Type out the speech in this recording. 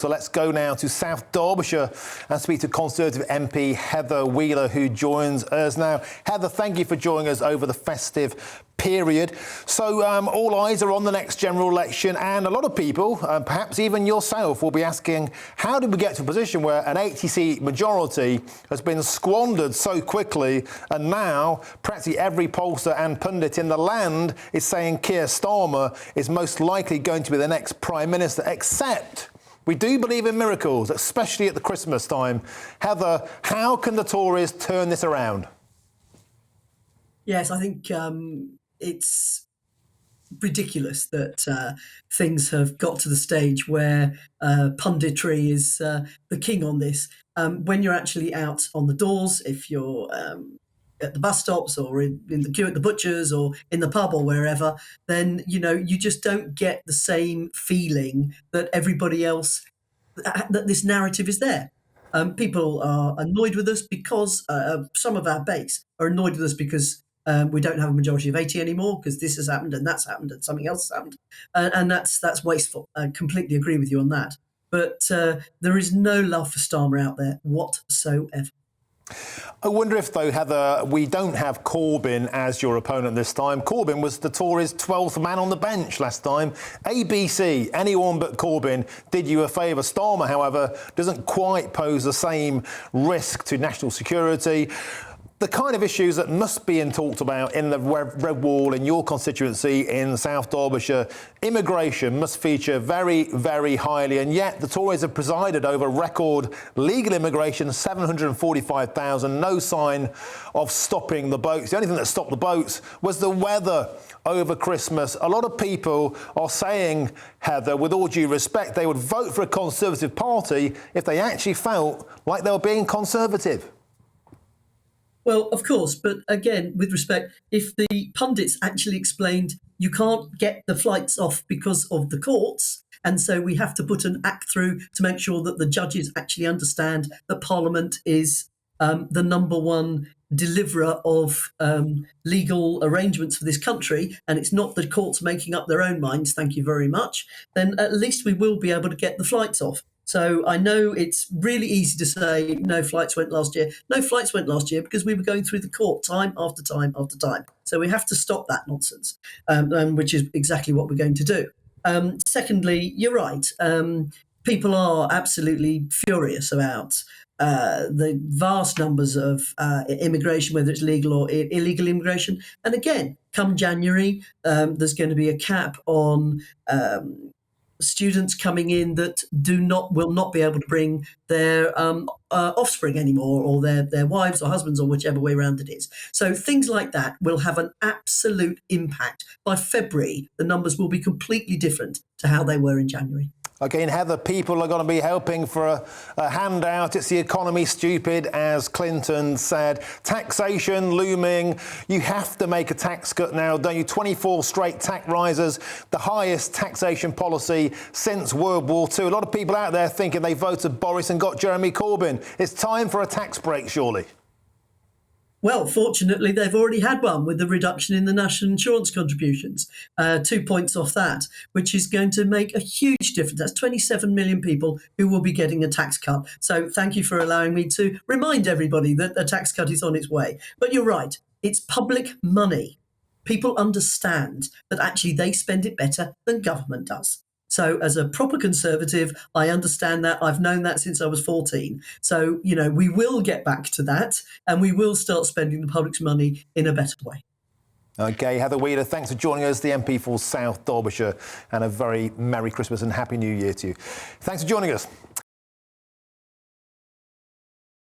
So let's go now to South Derbyshire and speak to Conservative MP Heather Wheeler, who joins us now. Heather, thank you for joining us over the festive period. So all eyes are on the next general election, and a lot of people, perhaps even yourself, will be asking, how did we get to a position where an 80-seat majority has been squandered so quickly, and now practically every pollster and pundit in the land is saying Keir Starmer is most likely going to be the next Prime Minister, except we do believe in miracles, especially at the Christmas time. Heather, how can the Tories turn this around? Yes, I think it's ridiculous that things have got to the stage where punditry is the king on this. When you're actually out on the doors, if you're at the bus stops or in the queue at the butcher's or in the pub or wherever, then, you just don't get the same feeling that everybody else, that this narrative is there. People are annoyed with us because some of our base are annoyed with us because we don't have a majority of 80 anymore, because this has happened and that's happened and something else has happened. And that's wasteful. I completely agree with you on that. But there is no love for Starmer out there whatsoever. I wonder if, though, Heather, we don't have Corbyn as your opponent this time. Corbyn was the Tories' 12th man on the bench last time. ABC, anyone but Corbyn did you a favour. Starmer, however, doesn't quite pose the same risk to national security. The kind of issues that must be talked about in the Red Wall in your constituency in South Derbyshire, immigration must feature very, very highly, and yet the Tories have presided over record legal immigration, 745,000, no sign of stopping the boats. The only thing that stopped the boats was the weather over Christmas. A lot of people are saying, Heather, with all due respect, they would vote for a Conservative party if they actually felt like they were being Conservative. Well, of course, but again, with respect, if the pundits actually explained you can't get the flights off because of the courts, and so we have to put an act through to make sure that the judges actually understand that Parliament is the number one deliverer of legal arrangements for this country, and it's not the courts making up their own minds, thank you very much, then at least we will be able to get the flights off. So I know it's really easy to say no flights went last year. No flights went last year because we were going through the court time after time after time. So we have to stop that nonsense, which is exactly what we're going to do. Secondly, you're right. People are absolutely furious about the vast numbers of immigration, whether it's legal or illegal immigration. And again, come January, there's going to be a cap on students coming in that will not be able to bring their offspring anymore, or their wives or husbands, or whichever way around it is. So things like that will have an absolute impact. By February, the numbers will be completely different to how they were in January. OK, and Heather, people are going to be helping for a handout. It's the economy, stupid, as Clinton said. Taxation looming. You have to make a tax cut now, don't you? 24 straight tax rises, the highest taxation policy since World War II. A lot of people out there thinking they voted Boris and got Jeremy Corbyn. It's time for a tax break, surely. Well, fortunately, they've already had one with the reduction in the national insurance contributions, 2 points off that, which is going to make a huge difference. That's 27 million people who will be getting a tax cut. So thank you for allowing me to remind everybody that a tax cut is on its way. But you're right, it's public money. People understand that actually they spend it better than government does. So as a proper Conservative, I understand that. I've known that since I was 14. So, we will get back to that, and we will start spending the public's money in a better way. OK, Heather Wheeler, thanks for joining us, the MP for South Derbyshire, and a very Merry Christmas and Happy New Year to you. Thanks for joining us.